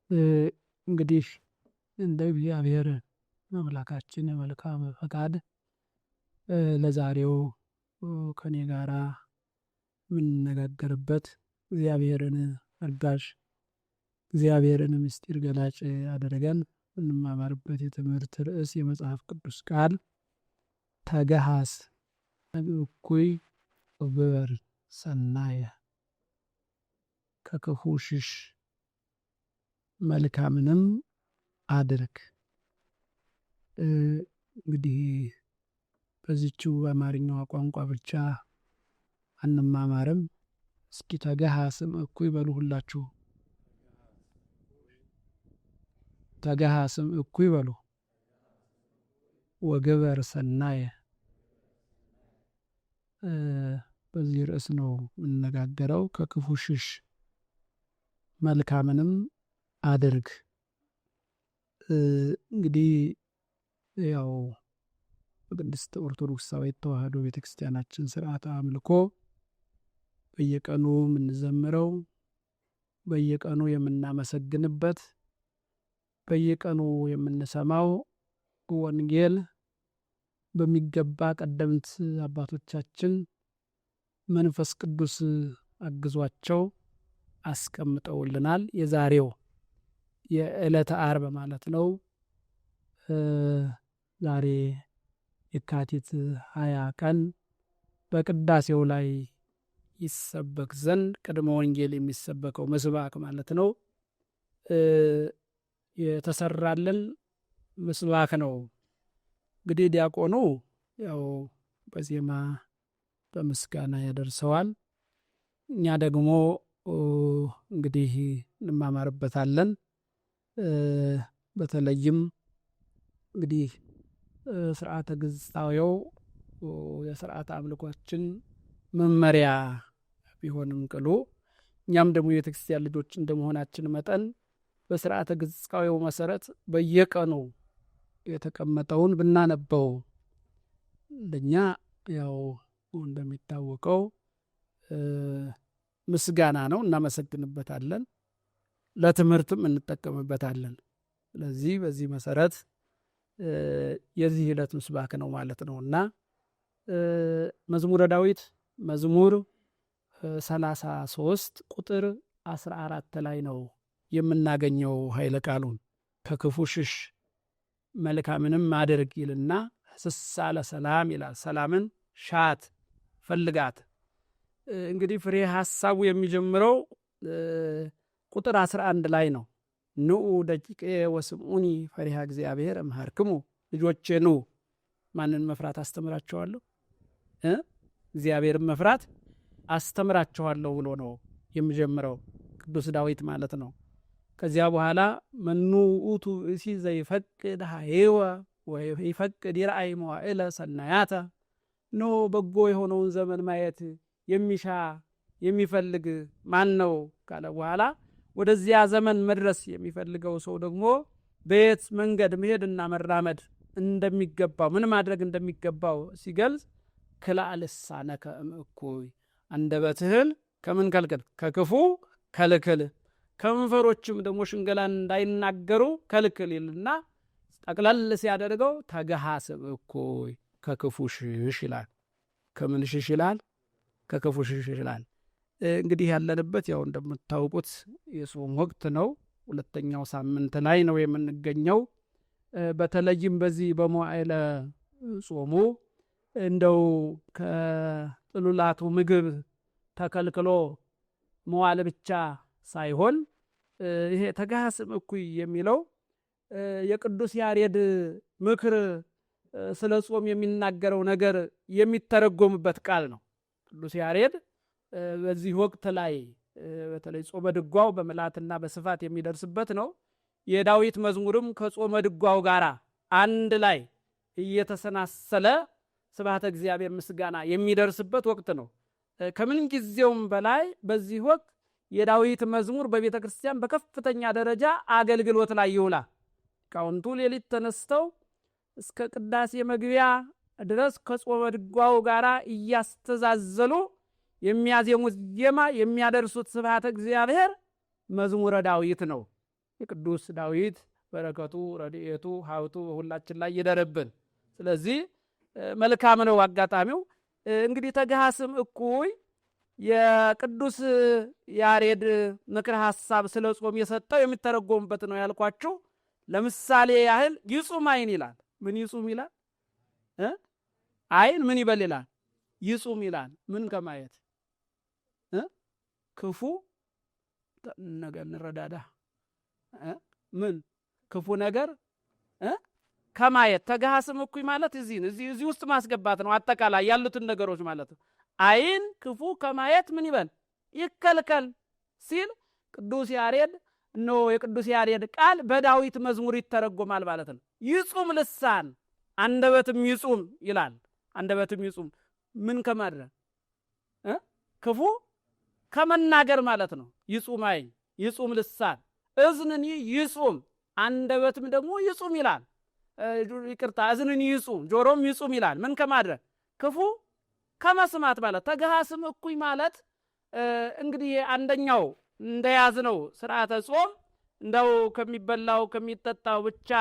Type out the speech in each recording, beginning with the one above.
እንግዲህ እንደ እግዚአብሔር አምላካችን መልካም ፈቃድ ለዛሬው ከኔ ጋራ የምንነጋገርበት እግዚአብሔርን አጋዥ እግዚአብሔርን ምስጢር ገላጭ አድርገን እንማማርበት የትምህርት ርዕስ የመጽሐፍ ቅዱስ ቃል ተገሃስ እኩይ ወግበር ሰናየ፣ ከክፉ ሽሽ መልካምንም አድርግ። እንግዲህ በዚችው በአማርኛዋ ቋንቋ ብቻ አንማማርም። እስኪ ተገሃስም እኩይ በሉ ሁላችሁ። ተገሃስም እኩይ በሉ። ወግበር ሰናየ። በዚህ ርዕስ ነው የምንነጋገረው። ከክፉ ሽሽ መልካምንም አድርግ። እንግዲህ ያው በቅድስት ኦርቶዶክሳዊት ተዋሕዶ ቤተክርስቲያናችን ስርዓተ አምልኮ በየቀኑ የምንዘምረው፣ በየቀኑ የምናመሰግንበት፣ በየቀኑ የምንሰማው ወንጌል በሚገባ ቀደምት አባቶቻችን መንፈስ ቅዱስ አግዟቸው አስቀምጠውልናል። የዛሬው የዕለተ ዓርብ ማለት ነው። ዛሬ የካቲት 20 ቀን በቅዳሴው ላይ ይሰበክ ዘንድ ቅድመ ወንጌል የሚሰበከው ምስባክ ማለት ነው የተሰራልን ምስባክ ነው። እንግዲህ ዲያቆኑ ያው በዜማ በምስጋና ያደርሰዋል። እኛ ደግሞ እንግዲህ እንማማርበታለን። በተለይም እንግዲህ ስርዓተ ግዝታዊው የስርዓተ አምልኮችን መመሪያ ቢሆንም ቅሉ እኛም ደግሞ የቤተክርስቲያን ልጆች እንደመሆናችን መጠን በስርዓተ ግዝታዊው መሰረት በየቀኑ የተቀመጠውን ብናነበው ለኛ ያው እንደሚታወቀው ምስጋና ነው፣ እናመሰግንበታለን፣ ለትምህርትም እንጠቀምበታለን። ስለዚህ በዚህ መሰረት የዚህ ዕለት ምስባክ ነው ማለት ነውና መዝሙረ ዳዊት መዝሙር 33 ቁጥር 14 ላይ ነው የምናገኘው ኃይለ ቃሉን። ከክፉ ሽሽ መልካምንም አድርግ ይልና ስሳ ለሰላም ይላል። ሰላምን ሻት ፈልጋት። እንግዲህ ፍሬ ሐሳቡ የሚጀምረው ቁጥር 11 ላይ ነው። ንዑ ደቂቄ ወስምዑኒ ፈሪሃ እግዚአብሔር እምሃርክሙ። ልጆቼ ኑ። ማንን መፍራት አስተምራቸዋለሁ? እግዚአብሔርን መፍራት አስተምራቸዋለሁ ብሎ ነው የሚጀምረው ቅዱስ ዳዊት ማለት ነው። ከዚያ በኋላ መኑ ውእቱ ብእሲ ዘይፈቅድ ኀየወ ወይፈቅድ ይርአይ መዋዕለ ሰናያተ። ኖ በጎ የሆነውን ዘመን ማየት የሚሻ የሚፈልግ ማን ነው ካለ በኋላ ወደዚያ ዘመን መድረስ የሚፈልገው ሰው ደግሞ በየት መንገድ መሄድና መራመድ እንደሚገባው ምን ማድረግ እንደሚገባው ሲገልጽ ክልአ ልሳነከ እምእኩይ፣ አንደበትህን ከምን ከልክል? ከክፉ ከልክል፣ ከንፈሮችም ደግሞ ሽንገላን እንዳይናገሩ ከልክል ይልና ጠቅለል ሲያደርገው ተገሃስ እምእኩይ፣ ከክፉ ሽሽ ይላል። ከምን ሽሽ ይላል? ከክፉ ሽሽ ይላል። እንግዲህ ያለንበት ያው እንደምታውቁት የጾም ወቅት ነው። ሁለተኛው ሳምንት ላይ ነው የምንገኘው። በተለይም በዚህ በመዋዕለ ጾሙ እንደው ከጥሉላቱ ምግብ ተከልክሎ መዋል ብቻ ሳይሆን ይሄ ተገሃስ እምእኩይ የሚለው የቅዱስ ያሬድ ምክር ስለ ጾም የሚናገረው ነገር የሚተረጎምበት ቃል ነው። ቅዱስ ያሬድ በዚህ ወቅት ላይ በተለይ ጾመ ድጓው በምልአትና በስፋት የሚደርስበት ነው። የዳዊት መዝሙርም ከጾመ ድጓው ጋር አንድ ላይ እየተሰናሰለ ስብሐተ እግዚአብሔር ምስጋና የሚደርስበት ወቅት ነው። ከምን ጊዜውም በላይ በዚህ ወቅት የዳዊት መዝሙር በቤተ ክርስቲያን በከፍተኛ ደረጃ አገልግሎት ላይ ይውላል። ሊቃውንቱ ሌሊት ተነስተው እስከ ቅዳሴ መግቢያ ድረስ ከጾመ ድጓው ጋር እያስተዛዘሉ የሚያዜሙት ዜማ የሚያደርሱት ስብሐተ እግዚአብሔር መዝሙረ ዳዊት ነው። የቅዱስ ዳዊት በረከቱ ረድኤቱ ሀብቱ በሁላችን ላይ ይደርብን። ስለዚህ መልካም ነው አጋጣሚው። እንግዲህ ተግሃስም እኩይ የቅዱስ ያሬድ ምክር ሐሳብ ስለ ጾም የሰጠው የሚተረጎምበት ነው ያልኳችሁ። ለምሳሌ ያህል ይጹም አይን ይላል። ምን ይጹም ይላል? አይን ምን ይበል ይላል? ይጹም ይላል። ምን ከማየት ክፉ ነገር እንረዳዳ። ምን ክፉ ነገር ከማየት ተግሃስም እኩይ ማለት እዚህ ውስጥ ማስገባት ነው። አጠቃላይ ያሉትን ነገሮች ማለት ነው። አይን ክፉ ከማየት ምን ይበል ይከልከል ሲል ቅዱስ ያሬድ ነው። የቅዱስ ያሬድ ቃል በዳዊት መዝሙር ይተረጎማል ማለት ነው። ይጹም ልሳን አንደበትም ይጹም ይላል። አንደበትም ይጹም ምን ከማድረግ ክፉ ከመናገር ማለት ነው። ይጹም አይን ይጹም ልሳን እዝንን ይጹም አንደበትም ደግሞ ይጹም ይላል። ይቅርታ እዝንን ይጹም ጆሮም ይጹም ይላል። ምን ከማድረግ ክፉ ከመስማት ማለት። ተግሃስም እኩይ ማለት እንግዲህ አንደኛው እንደያዝነው ስርዓተ ጾም እንደው ከሚበላው ከሚጠጣው ብቻ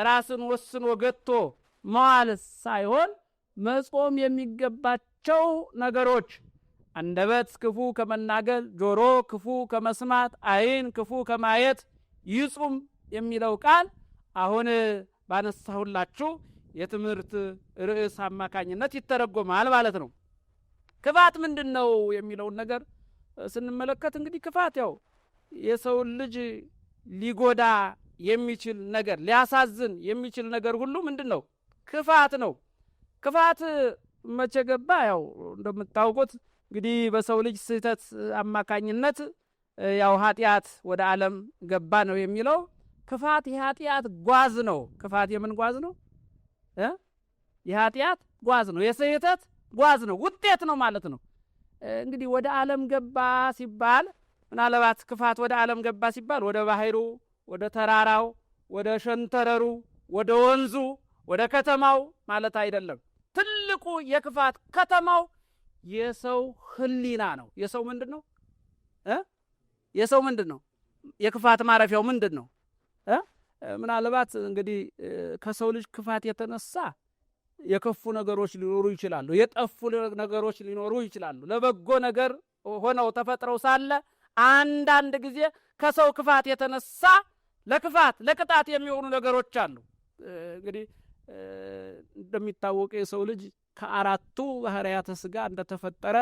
ራስን ወስኖ ገቶ መዋል ሳይሆን መጾም የሚገባቸው ነገሮች አንደበት ክፉ ከመናገር፣ ጆሮ ክፉ ከመስማት፣ አይን ክፉ ከማየት ይጹም የሚለው ቃል አሁን ባነሳሁላችሁ የትምህርት ርዕስ አማካኝነት ይተረጎማል ማለት ነው። ክፋት ምንድን ነው የሚለውን ነገር ስንመለከት እንግዲህ ክፋት ያው የሰውን ልጅ ሊጎዳ የሚችል ነገር ሊያሳዝን የሚችል ነገር ሁሉ ምንድን ነው? ክፋት ነው። ክፋት መቼ ገባ? ያው እንደምታውቁት እንግዲህ በሰው ልጅ ስህተት አማካኝነት ያው ኃጢአት ወደ ዓለም ገባ ነው የሚለው። ክፋት የኃጢአት ጓዝ ነው። ክፋት የምን ጓዝ ነው? የኃጢአት ጓዝ ነው። የስህተት ጓዝ ነው። ውጤት ነው ማለት ነው። እንግዲህ ወደ ዓለም ገባ ሲባል ምናልባት ክፋት ወደ ዓለም ገባ ሲባል ወደ ባህሩ፣ ወደ ተራራው፣ ወደ ሸንተረሩ፣ ወደ ወንዙ፣ ወደ ከተማው ማለት አይደለም። ትልቁ የክፋት ከተማው የሰው ህሊና ነው። የሰው ምንድን ነው? የሰው ምንድን ነው? የክፋት ማረፊያው ምንድን ነው? ምናልባት እንግዲህ ከሰው ልጅ ክፋት የተነሳ የከፉ ነገሮች ሊኖሩ ይችላሉ። የጠፉ ነገሮች ሊኖሩ ይችላሉ። ለበጎ ነገር ሆነው ተፈጥረው ሳለ አንዳንድ ጊዜ ከሰው ክፋት የተነሳ ለቅጣት የሚሆኑ ነገሮች አሉ። እንግዲህ እንደሚታወቀው የሰው ልጅ ከአራቱ ባህርያተ ሥጋ እንደተፈጠረ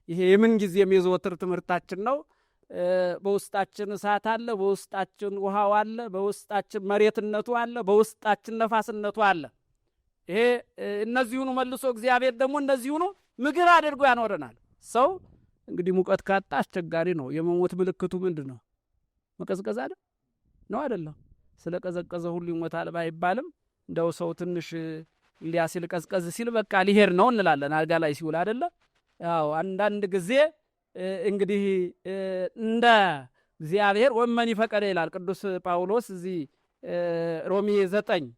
ይሄ የምን ጊዜም የዘወትር ትምህርታችን ነው። በውስጣችን እሳት አለ፣ በውስጣችን ውሃው አለ፣ በውስጣችን መሬትነቱ አለ፣ በውስጣችን ነፋስነቱ አለ። ይሄ እነዚሁኑ መልሶ እግዚአብሔር ደግሞ እነዚሁኑ ምግብ አድርጎ ያኖረናል። ሰው እንግዲህ ሙቀት ካጣ አስቸጋሪ ነው። የመሞት ምልክቱ ምንድን ነው? መቀዝቀዝ አይደል ነው? አይደለም። ስለ ቀዘቀዘ ሁሉ ይሞታል ባይባልም እንደው ሰው ትንሽ ሊያሲል ቀዝቀዝ ሲል በቃ ሊሄድ ነው እንላለን። አልጋ ላይ ሲውል አይደለ? ያው አንዳንድ ጊዜ እንግዲህ እንደ እግዚአብሔር ወመን ይፈቀደ ይላል ቅዱስ ጳውሎስ እዚህ ሮሜ 9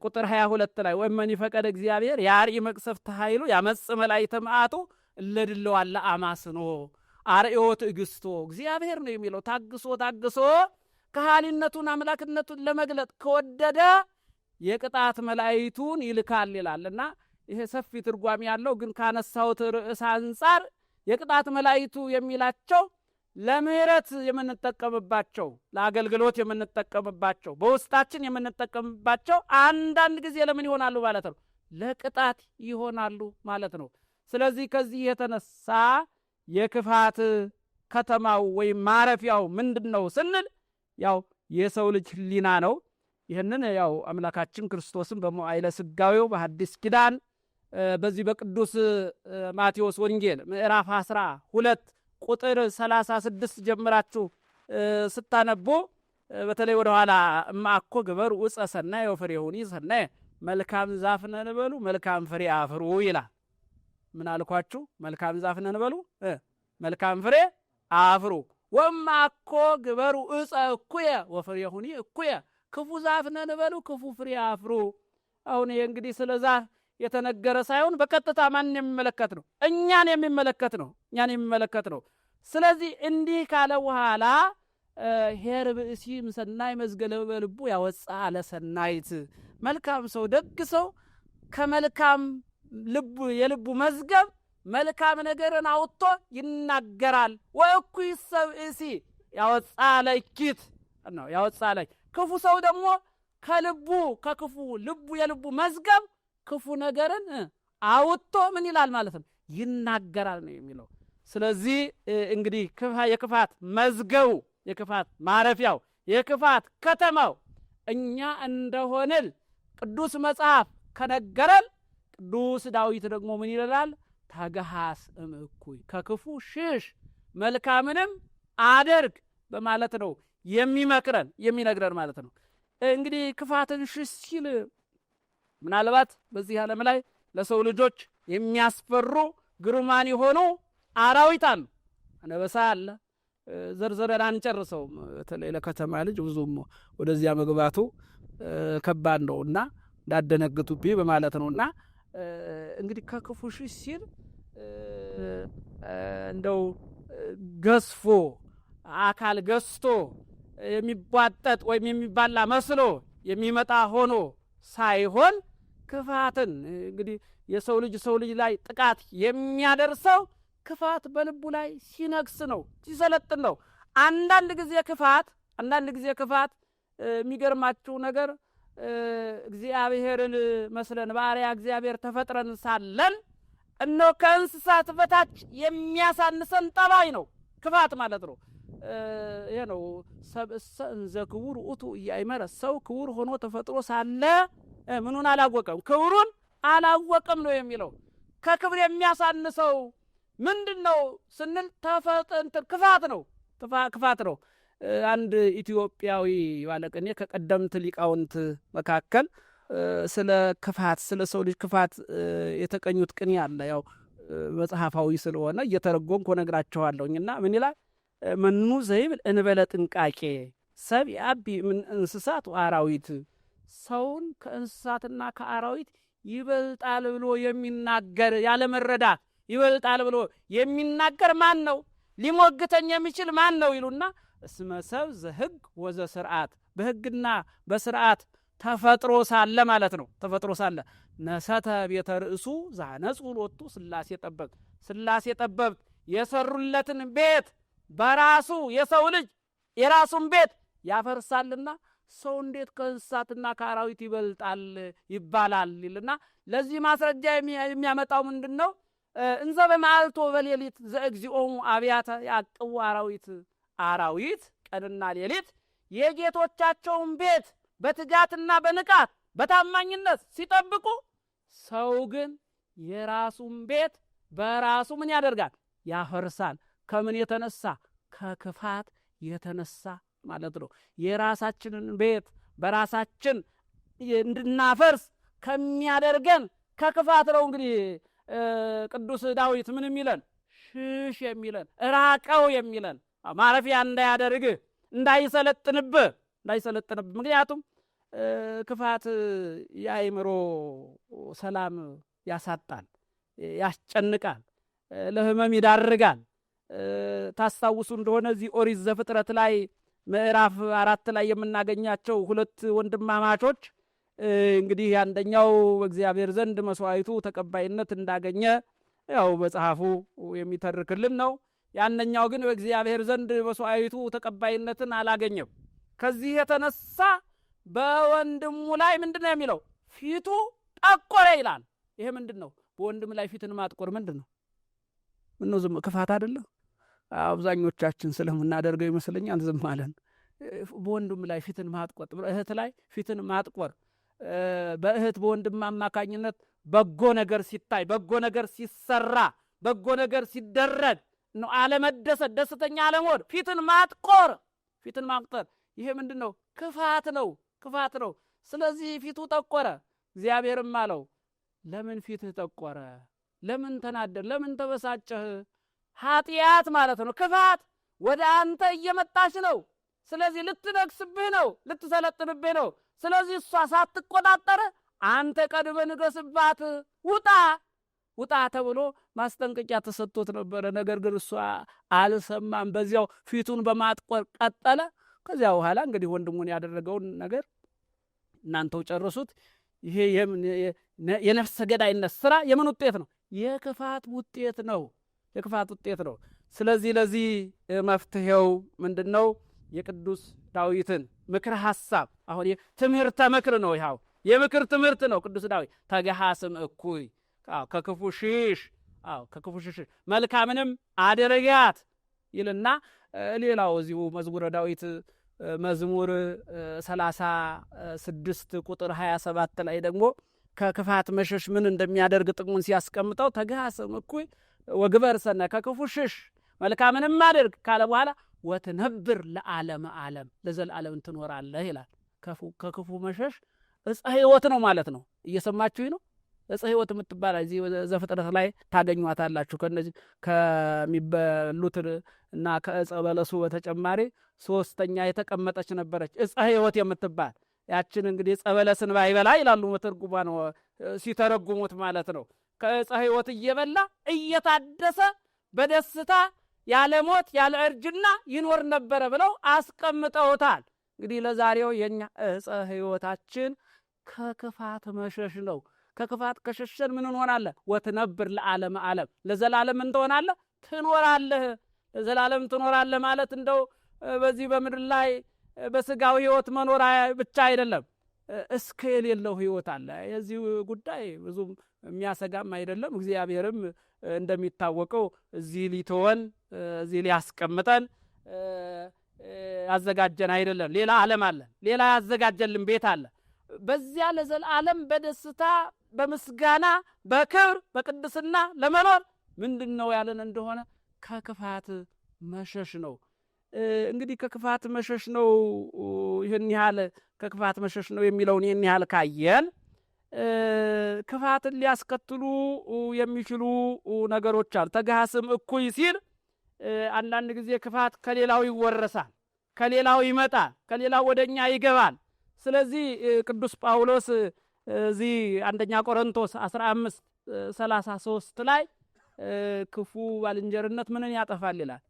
ቁጥር 22 ላይ ወመን ይፈቀደ እግዚአብሔር ያርኢ መቅሰፍተ ኃይሉ ያመጽ መላእክተ መዓቱ እለድለዋለ አማስኖ አርዮ ትዕግስቶ። እግዚአብሔር ነው የሚለው ታግሶ ከሃሊነቱን አምላክነቱን ለመግለጥ ከወደደ የቅጣት መላእክቱን ይልካል ይላልና ይሄ ሰፊ ትርጓሜ ያለው ግን ካነሳሁት ርዕስ አንጻር የቅጣት መላእክቱ የሚላቸው ለምህረት የምንጠቀምባቸው፣ ለአገልግሎት የምንጠቀምባቸው፣ በውስጣችን የምንጠቀምባቸው አንዳንድ ጊዜ ለምን ይሆናሉ ማለት ነው? ለቅጣት ይሆናሉ ማለት ነው። ስለዚህ ከዚህ የተነሳ የክፋት ከተማው ወይም ማረፊያው ምንድን ነው ስንል ያው የሰው ልጅ ህሊና ነው። ይህንን ያው አምላካችን ክርስቶስን በመዋዕለ ሥጋዌው በሐዲስ ኪዳን በዚህ በቅዱስ ማቴዎስ ወንጌል ምዕራፍ 12 ቁጥር 36 ጀምራችሁ ስታነቡ በተለይ ወደ ኋላ እማኮ ግበሩ ዕፀ ሰናይ ወፍሬሁኒ ሰናይ፣ መልካም ዛፍ ነን በሉ መልካም ፍሬ አፍሩ ይላል። ምን አልኳችሁ? መልካም ዛፍ ነን በሉ መልካም ፍሬ አፍሩ። ወማኮ ግበሩ ዕፀ እኩየ ወፍሬሁኒ እኩየ፣ ክፉ ዛፍ ነን በሉ ክፉ ፍሬ አፍሩ። አሁን ይሄ እንግዲህ ስለ ዛፍ የተነገረ ሳይሆን በቀጥታ ማንን የሚመለከት ነው? እኛን የሚመለከት ነው። ስለዚህ እንዲህ ካለ በኋላ ሄር ብእሲ ምሰናይ መዝገለ በልቡ ያወጣ ለሰናይት መልካም ሰው ደግ ሰው ከመልካም ልቡ የልቡ መዝገብ መልካም ነገርን አውጥቶ ይናገራል። ወእኩይ ሰብእሲ ያወጣ ለኪት ነው ያወጣ ለኪ ክፉ ሰው ደግሞ ከልቡ ከክፉ ልቡ የልቡ መዝገብ ክፉ ነገርን አውጥቶ ምን ይላል ማለት ነው ይናገራል ነው የሚለው። ስለዚህ እንግዲህ የክፋት መዝገቡ የክፋት ማረፊያው የክፋት ከተማው እኛ እንደሆንን ቅዱስ መጽሐፍ ከነገረን ቅዱስ ዳዊት ደግሞ ምን ይላል? ተገሃስ እምእኩይ ከክፉ ሽሽ መልካምንም አድርግ በማለት ነው የሚነግረን ማለት ነው። እንግዲህ ክፋትን ሽሽ ሲል ምናልባት በዚህ ዓለም ላይ ለሰው ልጆች የሚያስፈሩ ግሩማን የሆኑ አራዊት አሉ። አንበሳ አለ። ዘርዘረን አንጨርሰውም። በተለይ ለከተማ ልጅ ብዙም ወደዚያ መግባቱ ከባድ ነውና እንዳደነግጡብኝ በማለት ነውና እንግዲህ ከክፉ ሽሽ ሲል እንደው ገዝፎ አካል ገዝቶ የሚቧጠጥ ወይም የሚባላ መስሎ የሚመጣ ሆኖ ሳይሆን ክፋትን እንግዲህ የሰው ልጅ ላይ ጥቃት የሚያደርሰው ክፋት በልቡ ላይ ሲነግስ ነው፣ ሲሰለጥን ነው። አንዳንድ ጊዜ ክፋት የሚገርማችሁ ነገር እግዚአብሔርን መስለን ባሪያ እግዚአብሔር ተፈጥረን ሳለን እነሆ ከእንስሳት በታች የሚያሳንሰን ጠባይ ነው ክፋት ማለት ነው። ይሄ ነው ሰብእሰ እንዘ ክቡር ውእቱ ኢያእመረ ሰው ክቡር ሆኖ ተፈጥሮ ሳለ ምኑን አላወቀም ክብሩን አላወቀም ነው የሚለው። ከክብር የሚያሳንሰው ምንድነው ስንል ክፋት ነው። አንድ ኢትዮጵያዊ ባለቅኔ ከቀደምት ሊቃውንት መካከል ስለ ክፋት ስለ ሰው ልጅ ክፋት የተቀኙት ቅኔ አለ። ያው መጽሐፋዊ ስለሆነ እየተረጎምኩ ነግራቸዋለሁኝና ምን ይላል? መኑ ዘይብል እንበለ ጥንቃቄ ሰብ ያቢ ምን እንስሳት አራዊት ሰውን ከእንስሳትና ከአራዊት ይበልጣል ብሎ የሚናገር ያለ መረዳት ይበልጣል ብሎ የሚናገር ማን ነው? ሊሞግተኝ የሚችል ማን ነው? ይሉና እስመ ሰብ ዘሕግ ወዘ ስርዓት በሕግና በስርዓት ተፈጥሮ ሳለ ማለት ነው። ተፈጥሮ ሳለ ነሰተ ቤተ ርእሱ ዛነጹ ሎቱ ሥላሴ ጠበብት የሰሩለትን ቤት በራሱ የሰው ልጅ የራሱን ቤት ያፈርሳልና ሰው እንዴት ከእንስሳትና ከአራዊት ይበልጣል ይባላል ይልና ለዚህ ማስረጃ የሚያመጣው ምንድነው? እንዘ በመዓልቶ በሌሊት ዘእግዚኦሙ አብያተ ያቅቡ አራዊት ቀንና ሌሊት የጌቶቻቸውን ቤት በትጋትና በንቃት በታማኝነት ሲጠብቁ ሰው ግን የራሱን ቤት በራሱ ምን ያደርጋል? ያፈርሳል። ከምን የተነሳ? ከክፋት የተነሳ ማለት ነው። የራሳችንን ቤት በራሳችን እንድናፈርስ ከሚያደርገን ከክፋት ነው። እንግዲህ ቅዱስ ዳዊት ምን የሚለን? ሽሽ የሚለን ራቀው የሚለን ማረፊያ እንዳያደርግህ እንዳይሰለጥንብህ። ምክንያቱም ክፋት የአእምሮ ሰላም ያሳጣል፣ ያስጨንቃል፣ ለህመም ይዳርጋል። ታስታውሱ እንደሆነ እዚህ ኦሪት ዘፍጥረት ላይ ምዕራፍ 4 ላይ የምናገኛቸው ሁለት ወንድማማቾች እንግዲህ አንደኛው በእግዚአብሔር ዘንድ መስዋዕቱ ተቀባይነት እንዳገኘ ያው መጽሐፉ የሚተርክልን ነው። ያንኛው ግን በእግዚአብሔር ዘንድ መስዋዕቱ ተቀባይነትን አላገኘም። ከዚህ የተነሳ በወንድሙ ላይ ምንድነው የሚለው? ፊቱ ጠቆረ ይላል። ይሄ ምንድነው? በወንድም ላይ ፊትን ማጥቆር ምንድነው? ምነው ዝም ክፋት አይደለም? አብዛኞቻችን ስለምናደርገው ይመስለኛል ዝም አለን። በወንድም ላይ ፊትን ማጥቆር፣ እህት ላይ ፊትን ማጥቆር፣ በእህት በወንድም አማካኝነት በጎ ነገር ሲታይ፣ በጎ ነገር ሲሰራ፣ በጎ ነገር ሲደረግ ነው አለመደሰት፣ ደስተኛ አለመሆን፣ ፊትን ማጥቆር። ይሄ ምንድነው? ክፋት ነው። ስለዚህ ፊቱ ጠቆረ። እግዚአብሔርም አለው ለምን ፊትህ ጠቆረ? ለምን ተናደር? ለምን ተበሳጨህ? ኃጢአት ማለት ነው። ክፋት ወደ አንተ እየመጣች ነው። ስለዚህ ልትነግስብህ ነው፣ ልትሰለጥንብህ ነው። ስለዚህ እሷ ሳትቆጣጠር አንተ ቀድመህ ንገስባት፣ ውጣ። ውጣ ተብሎ ማስጠንቀቂያ ተሰጥቶት ነበረ። ነገር ግን እሱ አልሰማም። በዚያው ፊቱን በማጥቆር ቀጠለ። ከዚያ በኋላ እንግዲህ ወንድሙን ያደረገውን ነገር እናንተው ጨርሱት። ይሄ የነፍሰ ገዳይነት ስራ የምን ውጤት ነው? የክፋት ውጤት ነው። የክፋት ውጤት ነው። ስለዚህ ለዚህ መፍትሄው ምንድነው? የቅዱስ ዳዊትን ምክር ሐሳብ አሁን ትምህርተ ምክር ነው። ይኸው የምክር ትምህርት ነው። ቅዱስ ዳዊት ተገሃስም እኩይ ከክፉ ሽሽ፣ ከክፉ ሽሽ መልካምንም አድርጋት ይልና ሌላው እዚሁ መዝሙረ ዳዊት መዝሙር 36 ቁጥር 27 ላይ ደግሞ ከክፋት መሸሽ ምን እንደሚያደርግ ጥቅሙን ሲያስቀምጠው ተገሃስም እኩይ ወግበር ሰናይ ከክፉ ሽሽ መልካምንም አድርግ ካለ በኋላ ወትነብር ለዓለመ ዓለም ለዘላለም ትኖራለህ ይላል። ከክፉ መሸሽ ዕፀ ሕይወት ነው ማለት ነው። እየሰማችሁኝ ነው? ዕፀ ሕይወት የምትባል እዚህ ዘፍጥረት ላይ ታገኟታላችሁ። ከነዚህ ከሚበሉት እና ከዕፀ በለሱ በተጨማሪ ሶስተኛ የተቀመጠች ነበረች ዕፀ ሕይወት የምትባል። ያችን እንግዲህ ዕፀ በለስን ባይበላ ይላሉ መተርጉማ ነው ሲተረጉሙት ማለት ነው። ከዕፀ ሕይወት እየበላ እየታደሰ በደስታ ያለ ሞት ያለ እርጅና ይኖር ነበረ ብለው አስቀምጠውታል። እንግዲህ ለዛሬው የኛ ዕፀ ሕይወታችን ከክፋት መሸሽ ነው። ከክፋት ከሸሸን ምን እንሆናለን? ወትነብር ለዓለመ ዓለም ለዘላለም ምን ትሆናለህ? ትኖራለህ። ለዘላለም ትኖራለህ ማለት እንደው በዚህ በምድር ላይ በስጋው ሕይወት መኖር ብቻ አይደለም፣ እስከ የሌለው ሕይወት አለ። የዚህ ጉዳይ ብዙም የሚያሰጋም አይደለም። እግዚአብሔርም እንደሚታወቀው እዚህ ሊተወን እዚህ ሊያስቀምጠን ያዘጋጀን አይደለም። ሌላ ዓለም አለ፣ ሌላ ያዘጋጀልን ቤት አለ። በዚያ ለዘላለም በደስታ በምስጋና በክብር በቅድስና ለመኖር ምንድነው ያለን እንደሆነ ከክፋት መሸሽ ነው። እንግዲህ ከክፋት መሸሽ ነው። ይህን ያህል ከክፋት መሸሽ ነው የሚለውን ይህን ያህል ካየን ክፋትን ሊያስከትሉ የሚችሉ ነገሮች አሉ። ተገሃስም እኩይ ሲል አንዳንድ ጊዜ ክፋት ከሌላው ይወረሳል፣ ከሌላው ይመጣል፣ ከሌላው ወደኛ ይገባል። ስለዚህ ቅዱስ ጳውሎስ እዚህ አንደኛ ቆሮንቶስ 15:33 ላይ ክፉ ባልንጀርነት ምንን ያጠፋል ይላል።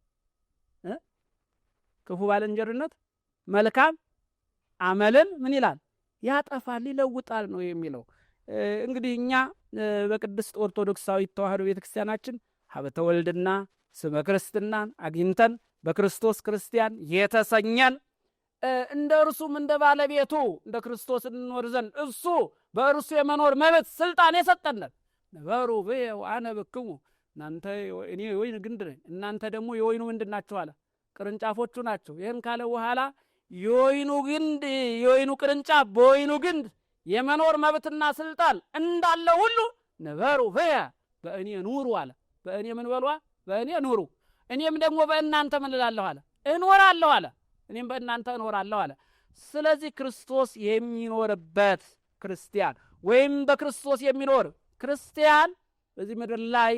ክፉ ባልንጀርነት መልካም አመልን ምን ይላል? ያጠፋል፣ ይለውጣል ነው የሚለው። እንግዲህ እኛ በቅድስት ኦርቶዶክሳዊት ተዋሕዶ ቤተክርስቲያናችን ሀብተ ወልድና ስመ ክርስትናን አግኝተን በክርስቶስ ክርስቲያን የተሰኘን እንደ እርሱም እንደ ባለቤቱ እንደ ክርስቶስ እንኖር ዘንድ እሱ በእርሱ የመኖር መብት ስልጣን የሰጠነን ነበሩ ብየ ወአነ ብክሙ እናንተ እኔ የወይን ግንድ ነኝ እናንተ ደግሞ የወይኑ ምንድን ናችሁ አለ፣ ቅርንጫፎቹ ናቸው። ይህን ካለ በኋላ የወይኑ ቅርንጫፍ በወይኑ ግንድ የመኖር መብትና ስልጣን እንዳለ ሁሉ ነበሩ ብየ በእኔ ኑሩ አለ። በእኔ ምን በሏ? በእኔ ኑሩ፣ እኔም ደግሞ በእናንተ ምን እላለሁ አለ? እኖራለሁ አለ። እኔም በእናንተ እኖራለሁ አለ። ስለዚህ ክርስቶስ የሚኖርበት ክርስቲያን ወይም በክርስቶስ የሚኖር ክርስቲያን በዚህ ምድር ላይ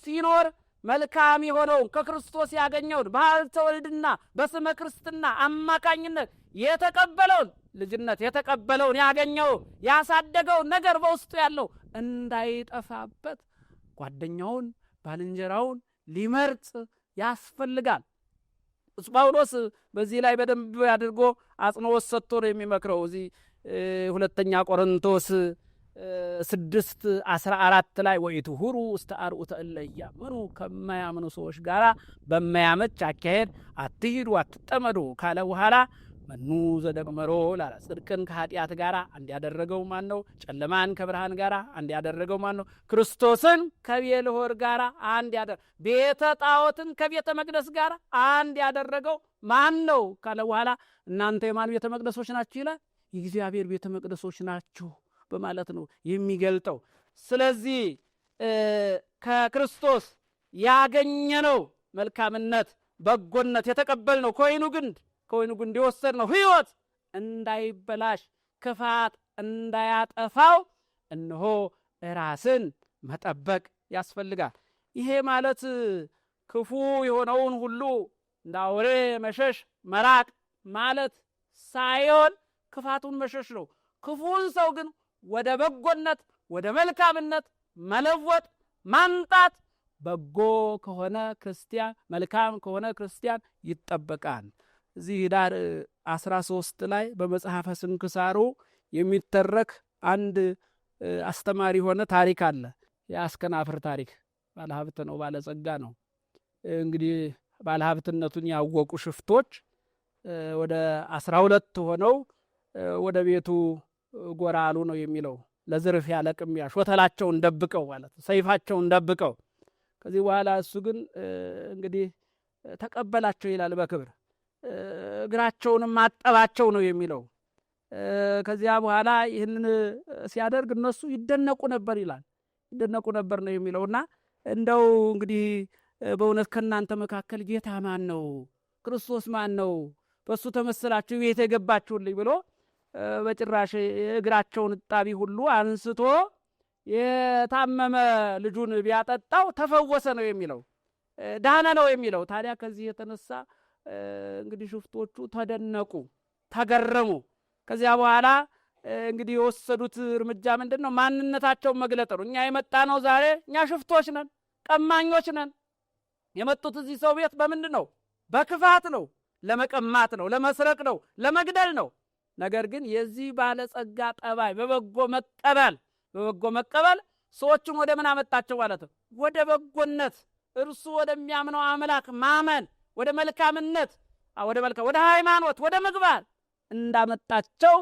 ሲኖር መልካም የሆነውን ከክርስቶስ ያገኘውን በሀብተ ወልድና በስመ ክርስትና አማካኝነት የተቀበለውን ልጅነት የተቀበለውን ያገኘውን ያሳደገውን ነገር በውስጡ ያለው እንዳይጠፋበት ጓደኛውን ባልንጀራውን ሊመርጥ ያስፈልጋል። ጳውሎስ በዚህ ላይ በደንብ አድርጎ አጽንዖት ሰጥቶ ነው የሚመክረው። እዚህ ሁለተኛ ቆሮንቶስ 6:14 ላይ ወኢትሁሩ ውስተ አርዑተ እለ ኢያምኑ ከማያምኑ ሰዎች ጋር በማያመች አካሄድ አትሂዱ አትጠመዱ ካለ በኋላ መኑ ዘደመሮ ላላ ጽድቅን ከኃጢአት ጋር አንድ ያደረገው ማን ነው? ጨለማን ከብርሃን ጋር አንድ ያደረገው ማን ነው? ክርስቶስን ከቤልሆር ጋር አንድ ቤተ ጣዖትን ከቤተ መቅደስ ጋር አንድ ያደረገው ማን ነው ካለ በኋላ እናንተ የማን ቤተ መቅደሶች ናችሁ ይላል? የእግዚአብሔር ቤተ መቅደሶች ናችሁ በማለት ነው የሚገልጠው። ስለዚህ ከክርስቶስ ያገኘነው መልካምነት በጎነት የተቀበልነው ከወይኑ ግንድ የወሰድነው ሕይወት እንዳይበላሽ ክፋት እንዳያጠፋው እነሆ ራስን መጠበቅ ያስፈልጋል። ይሄ ማለት ክፉ የሆነውን ሁሉ እንደ አውሬ መሸሽ መራቅ ማለት ሳይሆን ክፋቱን መሸሽ ነው። ክፉን ሰው ግን ወደ በጎነት ወደ መልካምነት መለወጥ ማምጣት በጎ ከሆነ ክርስቲያን መልካም ከሆነ ክርስቲያን ይጠበቃል። እዚህ ኅዳር 13 ላይ በመጽሐፈ ስንክሳሩ የሚተረክ አንድ አስተማሪ ሆነ ታሪክ አለ። የአስከናፍር ታሪክ። ባለሀብት ነው፣ ባለጸጋ ነው። እንግዲህ ባለሀብትነቱን ያወቁ ሽፍቶች ወደ 12 ሆነው ወደ ቤቱ ጎራ አሉ ነው የሚለው። ለዝርፊያ ለቅሚያ ሾተላቸውን ደብቀው ማለት ሰይፋቸውን ደብቀው። ከዚህ በኋላ እሱ ግን እንግዲህ ተቀበላቸው ይላል በክብር። እግራቸውንም አጠባቸው ነው የሚለው። ከዚያ በኋላ ይህንን ሲያደርግ እነሱ ይደነቁ ነበር ይላል። ይደነቁ ነበር ነው የሚለውና እንደው እንግዲህ በእውነት ከእናንተ መካከል ጌታ ማን ነው? ክርስቶስ ማን ነው? በእሱ ተመስላችሁ ቤት የገባችሁልኝ ብሎ በጭራሽ እግራቸውን እጣቢ ሁሉ አንስቶ የታመመ ልጁን ቢያጠጣው ተፈወሰ ነው የሚለው፣ ዳነ ነው የሚለው። ታዲያ ከዚህ የተነሳ እንግዲህ ሽፍቶቹ ተደነቁ፣ ተገረሙ። ከዚያ በኋላ እንግዲህ የወሰዱት እርምጃ ምንድን ነው? ማንነታቸውን መግለጥ ነው። እኛ የመጣ ነው ዛሬ እኛ ሽፍቶች ነን፣ ቀማኞች ነን። የመጡት እዚህ ሰው ቤት በምንድን ነው? በክፋት ነው፣ ለመቀማት ነው፣ ለመስረቅ ነው፣ ለመግደል ነው። ነገር ግን የዚህ ባለጸጋ ጠባይ በበጎ መቀበል ሰዎችን ወደ ምን አመጣቸው ማለት ነው? ወደ በጎነት፣ እርሱ ወደሚያምነው አምላክ ማመን፣ ወደ መልካምነት፣ ወደ ሃይማኖት፣ ወደ ምግባር እንዳመጣቸው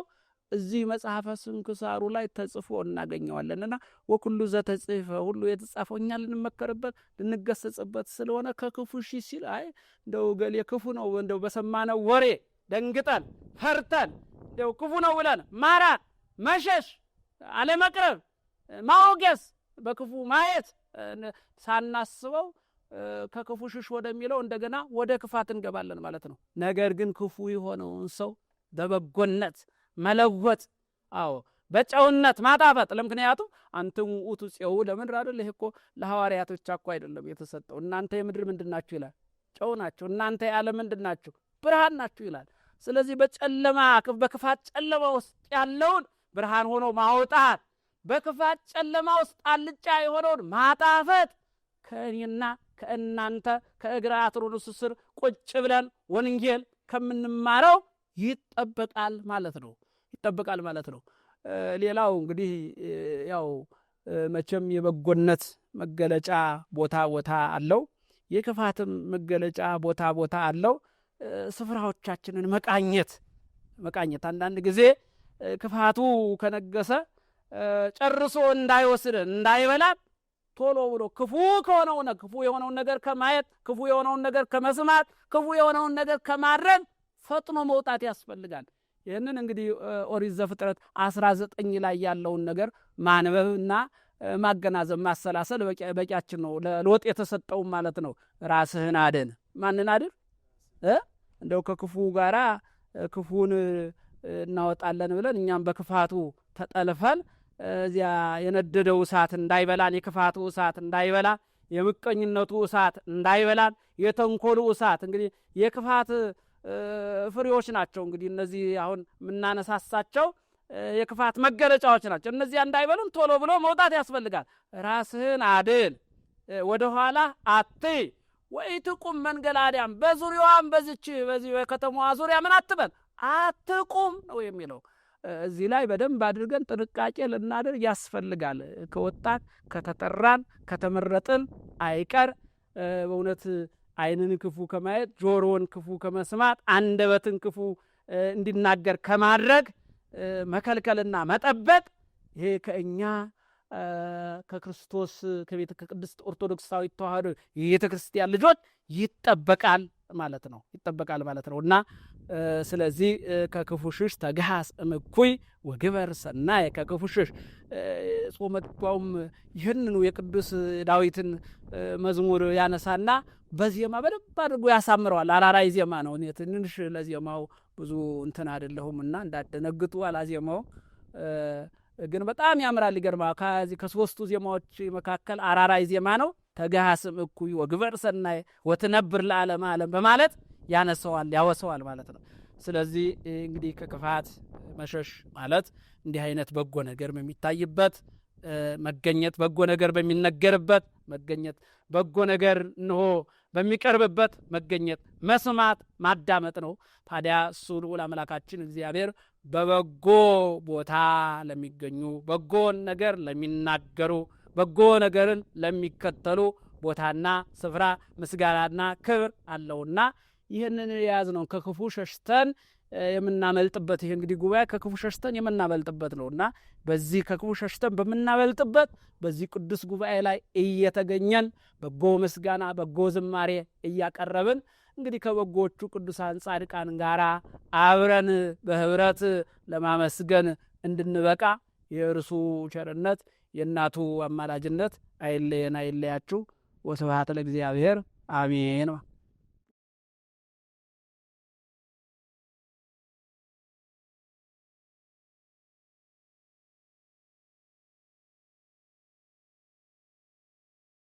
እዚህ መጽሐፈ ስንክሳሩ ላይ ተጽፎ እናገኘዋለንና ወኩሉ ዘተጽፈ ሁሉ የተጻፈው እኛ ልንመከርበት ልንገሰጽበት ስለሆነ ከክፉ ሲል አይ እንደው ገሌ ክፉ ነው እንደው በሰማነው ወሬ ደንግጠን ፈርተን እንደው ክፉ ነው ብለን ማራን፣ መሸሽ፣ አለመቅረብ፣ ማወገዝ፣ በክፉ ማየት ሳናስበው ከክፉ ሽሽ ወደሚለው እንደገና ወደ ክፋት እንገባለን ማለት ነው። ነገር ግን ክፉ የሆነውን ሰው በበጎነት መለወጥ፣ በጨውነት ማጣፈጥ። ለምክንያቱም አንትሙ ውእቱ ፄው ለምድር አይደል? ይሄ እኮ ለሐዋርያት ብቻ እኮ አይደለም የተሰጠው። እናንተ የምድር ምንድናችሁ ይላል? ጨው ናችሁ። እናንተ የዓለም ምንድናችሁ? ብርሃን ናችሁ ይላል። ስለዚህ በክፋት ጨለማ ውስጥ ያለውን ብርሃን ሆኖ ማውጣት፣ በክፋት ጨለማ ውስጥ አልጫ የሆነውን ማጣፈጥ ከእኔና ከእናንተ ከእግረ አትሮንስ ስር ቁጭ ብለን ወንጌል ከምንማረው ይጠበቃል ማለት ነው። ሌላው እንግዲህ ያው መቼም የበጎነት መገለጫ ቦታ አለው፣ የክፋትም መገለጫ ቦታ አለው። ስፍራዎቻችንን መቃኘት አንዳንድ ጊዜ ክፋቱ ከነገሰ ጨርሶ እንዳይወስደን እንዳይበላን ቶሎ ብሎ ክፉ የሆነውን ነገር ከማየት፣ ክፉ የሆነውን ነገር ከመስማት፣ ክፉ የሆነውን ነገር ከማድረግ ፈጥኖ መውጣት ያስፈልጋል። ይህንን እንግዲህ ኦሪት ዘፍጥረት 19 ላይ ያለውን ነገር ማንበብና ማገናዘብ ማሰላሰል በቂያችን ነው። ለሎጥ የተሰጠው ማለት ነው። ራስህን አድን። ማንን አድን? እንደው ከክፉ ጋራ ክፉን እናወጣለን ብለን እኛም በክፋቱ ተጠልፈን እዚያ የነደደው እሳት እንዳይበላን፣ የክፋቱ እሳት እንዳይበላን፣ የምቀኝነቱ እሳት እንዳይበላን፣ የተንኮሉ እሳት እንግዲህ የክፋት ፍሬዎች ናቸው። እንግዲህ እነዚህ አሁን የምናነሳሳቸው የክፋት መገለጫዎች ናቸው። እነዚያ እንዳይበሉን ቶሎ ብሎ መውጣት ያስፈልጋል። ራስህን አድን፣ ወደኋላ አትይ። ወኢትቁም መንገለ አድያም፣ በዙሪያዋም በዚህ በከተማዋ ዙሪያ ምን አትበል፣ አትቁም ነው የሚለው። እዚህ ላይ በደንብ አድርገን ጥንቃቄ ልናደርግ ያስፈልጋል። ከወጣን ከተጠራን ከተመረጥን አይቀር በእውነት ዓይንን ክፉ ከማየት፣ ጆሮን ክፉ ከመስማት፣ አንደበትን ክፉ እንዲናገር ከማድረግ መከልከልና መጠበቅ ይሄ ከእኛ ከክርስቶስ ከቅድስት ኦርቶዶክሳዊት ተዋሕዶ የቤተ ክርስቲያን ልጆች ይጠበቃል ማለት ነው እና ስለዚህ ከክፉ ሽሽ ተግሃስ እምኩይ ወግበር ሰናየ። ከክፉ ሽሽ ጾመ ድጓውም ይህንኑ የቅዱስ ዳዊትን መዝሙር ያነሳና በዜማ በደንብ አድርጎ ያሳምረዋል። አራራይ ዜማ ነው። እኔ ትንሽ ለዜማው ብዙ እንትን አይደለሁምና እንዳደነግጡ አላዜማው ግን በጣም ያምራል። ይገርማል። ከሶስቱ ዜማዎች መካከል አራራይ ዜማ ነው። ተግሃስም እኩይ ወግበር ሰናይ ወትነብር ለዓለም ዓለም በማለት ያወሰዋል ማለት ነው። ስለዚህ እንግዲህ ከክፋት መሸሽ ማለት እንዲህ አይነት በጎ ነገር የሚታይበት መገኘት፣ በጎ ነገር በሚነገርበት መገኘት፣ በጎ ነገር እንሆ በሚቀርብበት መገኘት፣ መስማት ማዳመጥ ነው። ታዲያ እሱ ልዑል አምላካችን እግዚአብሔር በበጎ ቦታ ለሚገኙ፣ በጎን ነገር ለሚናገሩ፣ በጎ ነገርን ለሚከተሉ ቦታና ስፍራ ምስጋናና ክብር አለውና ይህንን የያዝነው ከክፉ ሸሽተን የምናመልጥበት፣ ይሄ እንግዲህ ጉባኤ ከክፉ ሸሽተን የምናመልጥበት ነውና በዚህ ከክፉ ሸሽተን በምናመልጥበት በዚህ ቅዱስ ጉባኤ ላይ እየተገኘን በጎ ምስጋና በጎ ዝማሬ እያቀረብን እንግዲህ ከበጎቹ ቅዱሳን ጻድቃን ጋር አብረን በህብረት ለማመስገን እንድንበቃ የእርሱ ቸርነት የእናቱ አማላጅነት አይለየን አይለያችሁ። ወስብሐት ለእግዚአብሔር አሜን።